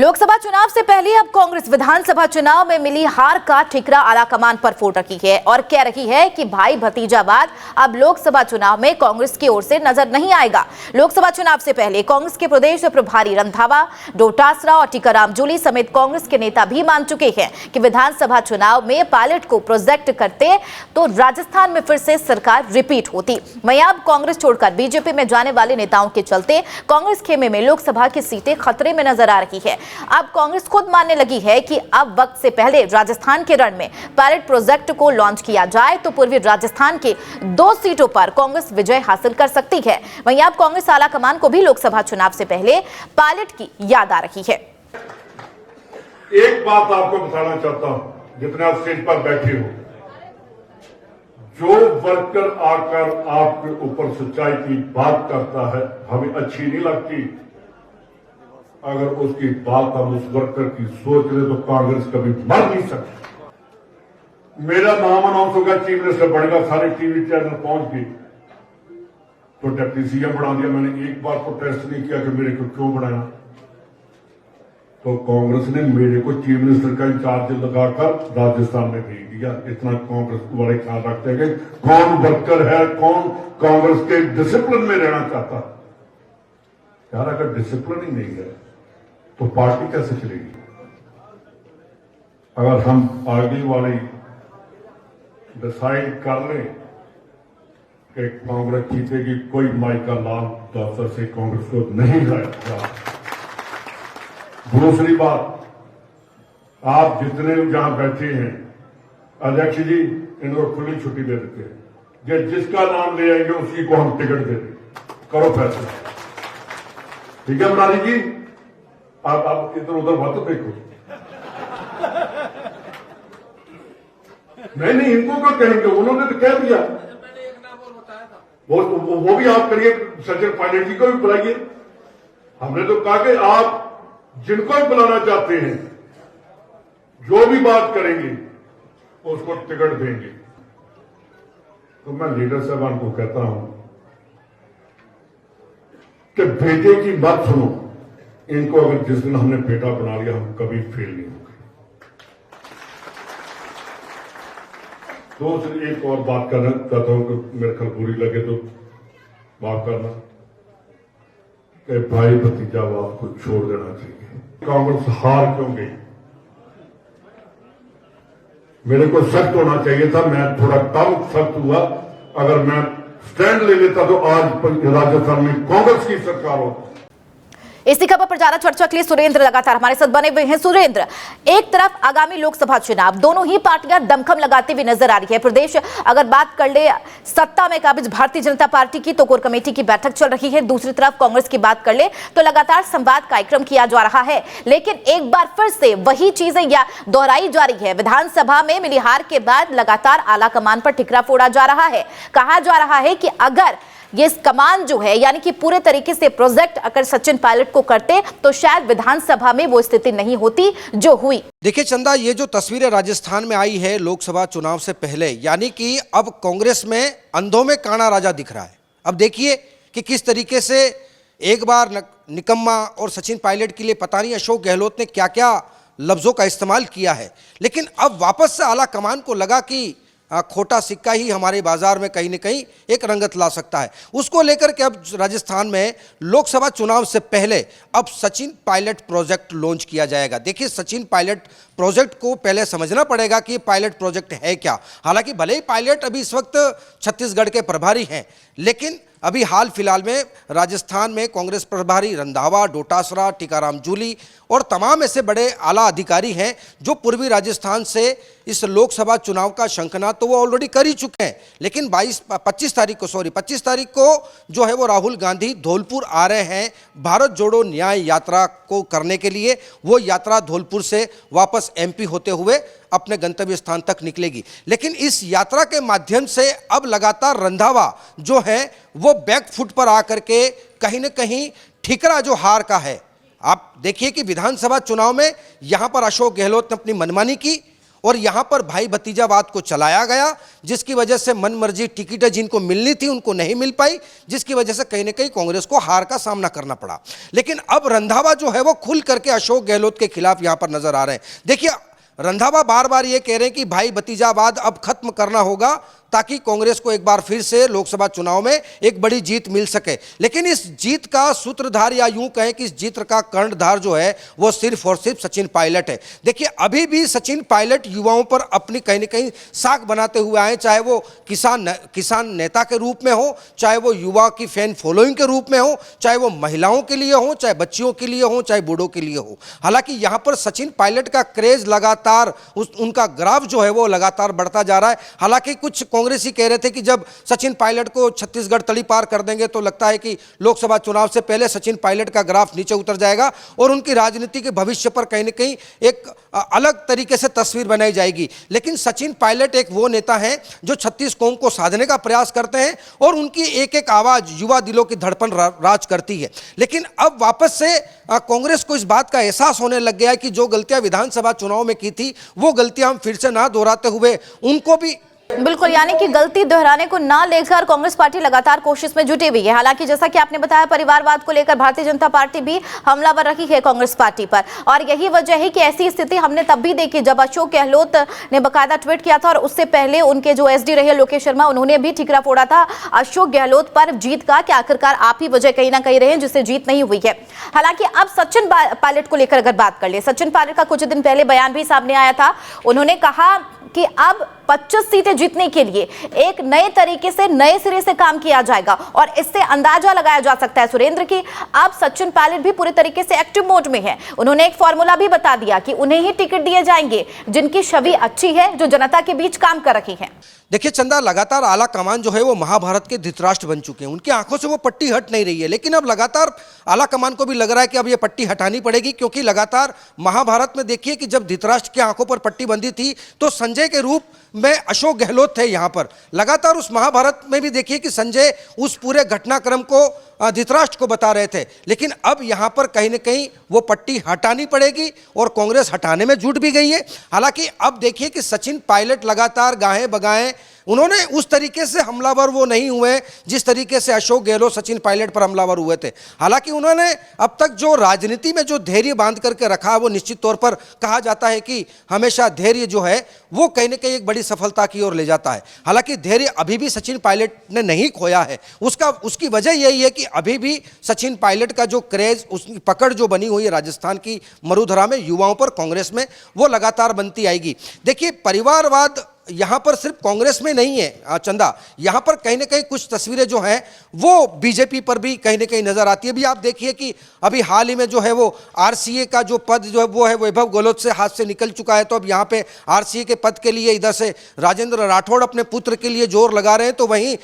लोकसभा चुनाव से पहले अब कांग्रेस विधानसभा चुनाव में मिली हार का ठिकरा आलाकमान पर फोड़ रखी है और कह रही है कि भाई भतीजावाद अब लोकसभा चुनाव में कांग्रेस की ओर से नजर नहीं आएगा। लोकसभा चुनाव से पहले कांग्रेस के प्रदेश प्रभारी रंधावा, डोटासरा और टीकाराम जूली समेत कांग्रेस के नेता भी मान चुके हैं कि विधानसभा चुनाव में पायलट को प्रोजेक्ट करते तो राजस्थान में फिर से सरकार रिपीट होती। वहीं अब कांग्रेस छोड़कर बीजेपी में जाने वाले नेताओं के चलते कांग्रेस खेमे में लोकसभा की सीटें खतरे में नजर आ रही है। अब कांग्रेस खुद मानने लगी है कि अब वक्त से पहले राजस्थान के रण में पायलट प्रोजेक्ट को लॉन्च किया जाए तो पूर्वी राजस्थान के 2 सीटों पर कांग्रेस विजय हासिल कर सकती है। वहीं अब कांग्रेस आलाकमान को भी लोकसभा चुनाव से पहले पायलट की याद आ रही है। एक बात आपको बताना चाहता हूं, जितने आप स्टेज पर बैठे हो, जो वर्कर आकर आपके ऊपर सच्चाई की बात करता है हमें अच्छी नहीं लगती। अगर उसकी बात हम उस वर्कर की सोच ले तो कांग्रेस कभी मर नहीं सकती। मेरा नाम अनाउंस होगा, चीफ मिनिस्टर बढ़ेगा, सारे टीवी चैनल पहुंच गए तो डिप्टी सीएम बना दिया। मैंने एक बार प्रोटेस्ट नहीं किया कि मेरे को क्यों बनाया। तो कांग्रेस ने मेरे को चीफ मिनिस्टर का इंचार्ज लगाकर राजस्थान में भेज दिया। इतना कांग्रेस वाले ख्याल रखते हैं कि कौन वर्कर है, कौन कांग्रेस के डिसिप्लिन में रहना चाहता है। यार अगर डिसिप्लिन ही नहीं है तो पार्टी कैसे चलेगी। अगर हम आगे वाले डिसाइड कर लें कि कांग्रेस जीतेगी, कोई माई का लाल दफ्तर से कांग्रेस को नहीं जाएगा। दूसरी बात, आप जितने जहां बैठे हैं, अध्यक्ष जी इनको खुली छुट्टी दे देते हैं, जिसका नाम ले आएंगे उसी को हम टिकट दे देंगे। करो फैसला, ठीक है मनाली जी। आप इधर उधर मत देखो। नहीं इनको क्या कहेंगे, उन्होंने तो कह दिया। मैंने एक नाम और बताया था, वो भी आप करिए, सचिन पायलट जी को भी बुलाइए। हमने तो कहा कि आप जिनको भी बुलाना चाहते हैं, जो भी बात करेंगे उसको टिकट देंगे। तो मैं लीडर साहबान को कहता हूं कि बेटे की बात सुनो। इनको अगर जिस दिन हमने बेटा बना लिया, हम कभी फेल नहीं होंगे। तो एक और बात करना चाहता हूं कि मेरे ख्याल बुरी लगे तो बात करना कि भाई भतीजावाद को छोड़ देना चाहिए। कांग्रेस हार क्यों गई? मेरे को सख्त होना चाहिए था, मैं थोड़ा कम सख्त हुआ। अगर मैं स्टैंड ले लेता तो आज राजस्थान में कांग्रेस की सरकार होती। इसी खबर पर ज्यादा चर्चा के लिए सुरेंद्र लगातार हमारे साथ बने हुए हैं। सुरेंद्र, एक तरफ आगामी लोकसभा चुनाव, दोनों ही पार्टियां दमखम लगाती हुई नजर आ रही है। प्रदेश अगर बात कर ले सत्ता में काबिज भारतीय जनता पार्टी की, तो कोर कमेटी की बैठक चल रही है। दूसरी तरफ कांग्रेस की बात कर ले तो लगातार संवाद कार्यक्रम किया जा रहा है। लेकिन एक बार फिर से वही चीजें या दोहराई जा रही है। विधानसभा में मिली हार के बाद लगातार आलाकमान पर ठिकरा फोड़ा जा रहा है। कहा जा रहा है कि अगर ये कमान जो है, यानी कि पूरे तरीके से प्रोजेक्ट अगर सचिन पायलट को करते तो शायद विधानसभा में वो स्थिति नहीं होती जो हुई। देखिए चंदा, ये जो तस्वीरें राजस्थान में आई है लोकसभा चुनाव से पहले, यानी कि अब कांग्रेस में अंधों में काना राजा दिख रहा है। अब देखिए कि किस तरीके से एक बार निकम्मा और सचिन पायलट के लिए पता नहीं अशोक गहलोत ने क्या क्या लफ्जों का इस्तेमाल किया है। लेकिन अब वापस से आला कमान को लगा कि खोटा सिक्का ही हमारे बाजार में कहीं न कहीं एक रंगत ला सकता है। उसको लेकर के अब राजस्थान में लोकसभा चुनाव से पहले अब सचिन पायलट प्रोजेक्ट लॉन्च किया जाएगा। देखिए, सचिन पायलट प्रोजेक्ट को पहले समझना पड़ेगा कि पायलट प्रोजेक्ट है क्या। हालांकि भले ही पायलट अभी इस वक्त छत्तीसगढ़ के प्रभारी हैं, लेकिन अभी हाल फिलहाल में राजस्थान में कांग्रेस प्रभारी रंधावा, डोटासरा, टीकाराम जूली और तमाम ऐसे बड़े आला अधिकारी हैं जो पूर्वी राजस्थान से इस लोकसभा चुनाव का शंखनाद तो वो ऑलरेडी कर ही चुके हैं। लेकिन 25 तारीख को जो है वो राहुल गांधी धौलपुर आ रहे हैं भारत जोड़ो न्याय यात्रा को करने के लिए। वो यात्रा धौलपुर से वापस एमपी होते हुए अपने गंतव्य स्थान तक निकलेगी। लेकिन इस यात्रा के माध्यम से अब लगातार रंधावा जो है वो बैक फुट पर आकर के कहीं न कहीं ठिकरा जो हार का है। आप देखिए कि विधानसभा चुनाव में यहां पर अशोक गहलोत ने अपनी मनमानी की और यहां पर भाई भतीजावाद को चलाया गया, जिसकी वजह से मनमर्जी टिकटें जिनको मिलनी थी उनको नहीं मिल पाई, जिसकी वजह से कहीं ना कहीं कांग्रेस को हार का सामना करना पड़ा। लेकिन अब रंधावा जो है वो खुल करके अशोक गहलोत के खिलाफ यहां पर नजर आ रहे हैं। देखिए, रंधावा बार बार ये कह रहे हैं कि भाई भतीजावाद अब खत्म करना होगा ताकि कांग्रेस को एक बार फिर से लोकसभा चुनाव में एक बड़ी जीत मिल सके। लेकिन इस जीत का सूत्रधार, या यूं कहें कि इस जीत का कर्णधार जो है वो सिर्फ और सिर्फ सचिन पायलट है। देखिए, अभी भी सचिन पायलट युवाओं पर अपनी कहीं ना कहीं साख बनाते हुए आए, चाहे वो किसान नेता के रूप में हो, चाहे वो युवा की फैन फॉलोइंग के रूप में हो, चाहे वो महिलाओं के लिए हो, चाहे बच्चियों के लिए हो, चाहे बूढ़ों के लिए हो। हालांकि यहां पर सचिन पायलट का क्रेज लगातार, उनका ग्राफ जो है वो लगातार बढ़ता जा रहा है। हालांकि कुछ कांग्रेसी कह रहे थे कि जब सचिन पायलट को छत्तीसगढ़ तली पार कर देंगे तो लगता है कि लोकसभा चुनाव से पहले सचिन पायलट का ग्राफ नीचे उतर जाएगा और उनकी राजनीति के भविष्य पर कहीं न कहीं एक अलग तरीके से तस्वीर बनाई जाएगी। लेकिन सचिन पायलट एक वो नेता हैं जो 36 कौम को साधने का प्रयास करते हैं और उनकी एक एक आवाज युवा दिलों की धड़पन राज करती है। लेकिन अब वापस से कांग्रेस को इस बात का एहसास होने लग गया है कि जो गलतियां विधानसभा चुनाव में की थी वो गलतियां हम फिर से ना दोहराते हुए उनको भी बिल्कुल, यानी कि गलती दोहराने को ना लेकर कांग्रेस पार्टी लगातार कोशिश में जुटी हुई है। हालांकि जैसा कि आपने बताया, परिवारवाद को लेकर भारतीय जनता पार्टी भी हमलावर रही है कांग्रेस पार्टी पर, और यही वजह है कि ऐसी स्थिति हमने तब भी देखी जब अशोक गहलोत ने बकायदा ट्वीट किया था और उससे पहले उनके जो एसडी रहे लोकेश शर्मा, उन्होंने भी ठिकरा फोड़ा था अशोक गहलोत पर जीत का कि आखिरकार आप ही वजह कहीं ना कहीं रहे जिससे जीत नहीं हुई है। हालांकि अब सचिन पायलट को लेकर अगर बात कर ले, सचिन पायलट का कुछ दिन पहले बयान भी सामने आया था। उन्होंने कहा कि अब 25 सीटें जीतने के लिए एक नए तरीके से, नए सिरे से काम किया जाएगा और इससे अंदाजा लगाया जा सकता है सुरेंद्र की अब सचिन पायलट भी पूरे तरीके से एक्टिव मोड में है। उन्होंने एक फॉर्मूला भी बता दिया कि उन्हें ही टिकट दिए जाएंगे जिनकी छवि अच्छी है, जो जनता के बीच काम कर रही है। देखिए चंदा, लगातार आला कमान जो है वो महाभारत के धृतराष्ट्र बन चुके हैं, उनकी आंखों से वो पट्टी हट नहीं रही है। लेकिन अब लगातार आला कमान को भी लग रहा है कि अब ये पट्टी हटानी पड़ेगी, क्योंकि लगातार महाभारत में देखिए कि जब धृतराष्ट्र की आंखों पर पट्टी बंधी थी तो संजय के रूप में अशोक गहलोत थे यहाँ पर। लगातार उस महाभारत में भी देखिए कि संजय उस पूरे घटनाक्रम को धृतराष्ट्र को बता रहे थे। लेकिन अब यहाँ पर कहीं न कहीं वो पट्टी हटानी पड़ेगी और कांग्रेस हटाने में जुट भी गई है। हालांकि अब देखिए कि सचिन पायलट लगातार गाहें बगाएं, उन्होंने उस तरीके से हमलावर वो नहीं हुए जिस तरीके से अशोक गहलोत सचिन पायलट पर हमलावर हुए थे। हालांकि उन्होंने अब तक जो राजनीति में जो धैर्य बांध करके रखा है वो निश्चित तौर पर कहा जाता है कि हमेशा धैर्य जो है वो कहीं न कहीं एक बड़ी सफलता की ओर ले जाता है। हालांकि धैर्य अभी भी सचिन पायलट ने नहीं खोया है। उसकी वजह यही है कि अभी भी सचिन पायलट का जो क्रेज, उसकी पकड़ जो बनी हुई है राजस्थान की मरुधरा में युवाओं पर, कांग्रेस में, वो लगातार बनती आएगी। देखिए, परिवारवाद यहाँ पर सिर्फ कांग्रेस में नहीं है चंदा, यहाँ पर कहीं ना कहीं कुछ तस्वीरें जो हैं वो बीजेपी पर भी कहीं ना कहीं नजर आती है। अभी आप देखिए कि अभी हाल ही में जो है वो आरसीए का जो पद जो है वो है वैभव गहलोत से हाथ से निकल चुका है। तो अब यहाँ पे आरसीए के पद के लिए इधर से राजेंद्र राठौड़ अपने पुत्र के लिए जोर लगा रहे हैं, तो वहीं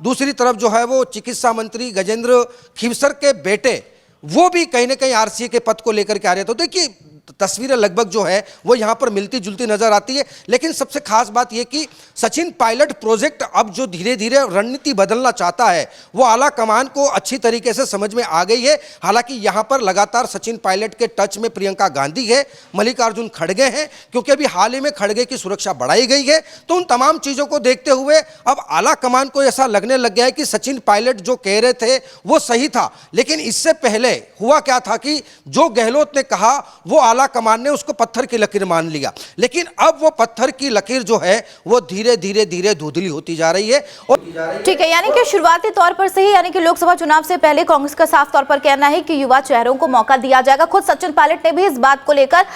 दूसरी तरफ जो है वो चिकित्सा मंत्री गजेंद्र खीवसर के बेटे वो भी कहीं ना कहीं आरसीए के पद को लेकर के आ रहे हैं। तो देखिए, तस्वीरें लगभग जो है वो यहाँ पर मिलती जुलती नजर आती है। लेकिन सबसे खास बात यह कि सचिन पायलट प्रोजेक्ट अब जो धीरे धीरे रणनीति बदलना चाहता है वो आला कमान को अच्छी तरीके से समझ में आ गई है। हालांकि यहाँ पर लगातार सचिन पायलट के टच में प्रियंका गांधी है, मल्लिकार्जुन खड़गे हैं, क्योंकि अभी हाल ही में खड़गे की सुरक्षा बढ़ाई गई है। तो उन तमाम चीज़ों को देखते हुए अब आला कमान को ऐसा लगने लग गया है कि सचिन पायलट जो कह रहे थे वो सही था। लेकिन इससे पहले हुआ क्या था कि जो गहलोत ने कहा वो आला कमान ने उसको पत्थर की लकीर मान लिया। लेकिन अब वो पत्थर की लकीर जो है वो धीरे धीरे धीरे धुंधली होती जा रही है। और ठीक है, यानी कि शुरुआती तौर पर से ही, यानी कि लोकसभा चुनाव से पहले कांग्रेस का साफ तौर पर कहना है कि युवा चेहरों को मौका दिया जाएगा। खुद सचिन पायलट ने भी इस बात को लेकर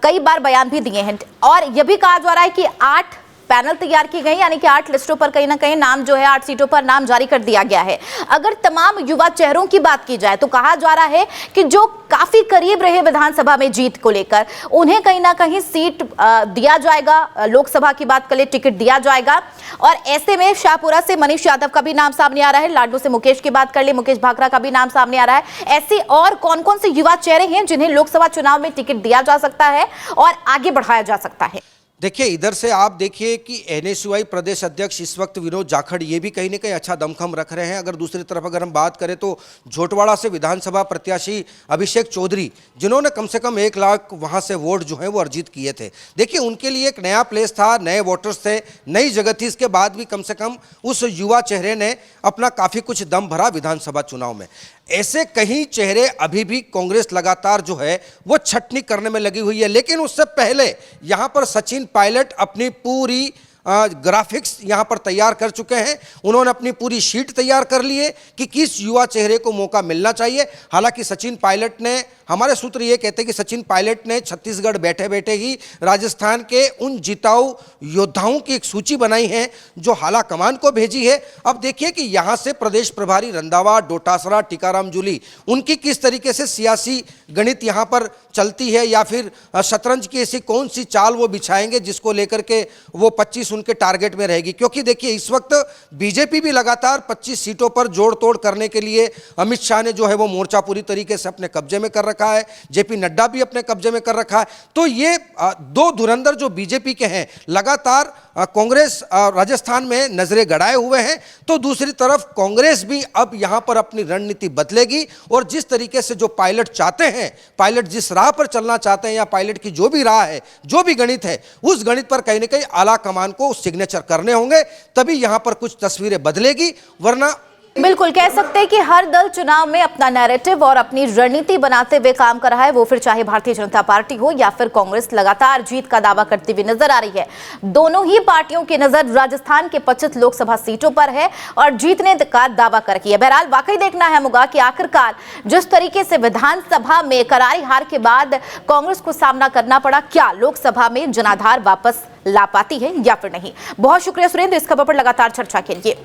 कई बार बयान भी दिए हैं और यह भी कहा जा रहा है कि 8 पैनल तैयार की गई, यानी कि 8 लिस्टों पर कहीं ना कहीं नाम जो है 8 सीटों पर नाम जारी कर दिया गया है। अगर तमाम युवा चेहरों की बात की जाए तो कहा जा रहा है कि जो काफी करीब रहे विधानसभा में जीत को लेकर उन्हें कहीं ना कहीं सीट दिया जाएगा। लोकसभा की बात करें, टिकट दिया जाएगा। और ऐसे में शाहपुरा से मनीष यादव का भी नाम सामने आ रहा है, लाडू से मुकेश की बात कर ले, मुकेश भाकरा का भी नाम सामने आ रहा है। ऐसे और कौन कौन से युवा चेहरे हैं जिन्हें लोकसभा चुनाव में टिकट दिया जा सकता है और आगे बढ़ाया जा सकता है? देखिए इधर से आप देखिए कि एनएसयूआई प्रदेश अध्यक्ष इस वक्त विनोद जाखड़ ये भी कहीं ना कहीं अच्छा दमखम रख रहे हैं। अगर दूसरी तरफ अगर हम बात करें तो झोटवाड़ा से विधानसभा प्रत्याशी अभिषेक चौधरी, जिन्होंने कम से कम 1 लाख वहां से वोट जो है वो अर्जित किए थे। देखिए उनके लिए एक नया प्लेस था, नए वोटर्स थे, नई जगह थी। इसके बाद भी कम से कम उस युवा चेहरे ने अपना काफ़ी कुछ दम भरा विधानसभा चुनाव में। ऐसे कई चेहरे अभी भी कांग्रेस लगातार जो है वो छटनी करने में लगी हुई है। लेकिन उससे पहले यहां पर सचिन पायलट अपनी पूरी ग्राफिक्स यहां पर तैयार कर चुके हैं। उन्होंने अपनी पूरी शीट तैयार कर ली है कि किस युवा चेहरे को मौका मिलना चाहिए। हालांकि सचिन पायलट ने, हमारे सूत्र ये कहते हैं कि सचिन पायलट ने छत्तीसगढ़ बैठे बैठे ही राजस्थान के उन जिताऊ योद्धाओं की एक सूची बनाई है जो हाला कमान को भेजी है। अब देखिए कि यहां से प्रदेश प्रभारी रंधावा, डोटासरा, टीकाराम जूली, उनकी किस तरीके से सियासी गणित यहां पर चलती है, या फिर शतरंज की ऐसी कौन सी चाल वो बिछाएंगे जिसको लेकर के वो 25 उनके टारगेट में रहेगी। क्योंकि देखिए इस वक्त बीजेपी भी लगातार 25 सीटों पर जोड़ तोड़ करने के लिए अमित शाह ने जो है वो मोर्चा पूरी तरीके से अपने कब्जे में कर रखा है, जेपी नड्डा भी अपने कब्जे में कर रखा है। तो ये दो धुरंधर जो बीजेपी के हैं लगातार कांग्रेस राजस्थान में नजरें गड़ाए हुए हैं। तो दूसरी तरफ कांग्रेस भी अब यहां पर अपनी रणनीति बदलेगी और जिस तरीके से जो पायलट चाहते हैं, पायलट जिस राह पर चलना चाहते हैं, या पायलट की जो भी राह है, जो भी गणित है, उस गणित पर कहीं ना कहीं आला कमान को सिग्नेचर करने होंगे, तभी यहां पर कुछ तस्वीरें बदलेगी। वरना बिल्कुल कह सकते हैं कि हर दल चुनाव में अपना नैरेटिव और अपनी रणनीति बनाते हुए काम कर रहा है, वो फिर चाहे भारतीय जनता पार्टी हो या फिर कांग्रेस लगातार जीत का दावा करती हुई नजर आ रही है। दोनों ही पार्टियों की नजर राजस्थान के 25 लोकसभा सीटों पर है और जीतने का दावा कर रही है। बहरहाल वाकई देखना है होगा कि आखिरकार जिस तरीके से विधानसभा में करारी हार के बाद कांग्रेस को सामना करना पड़ा, क्या लोकसभा में जनाधार वापस ला पाती है या फिर नहीं। बहुत शुक्रिया सुरेंद्र इस खबर पर लगातार चर्चा के लिए।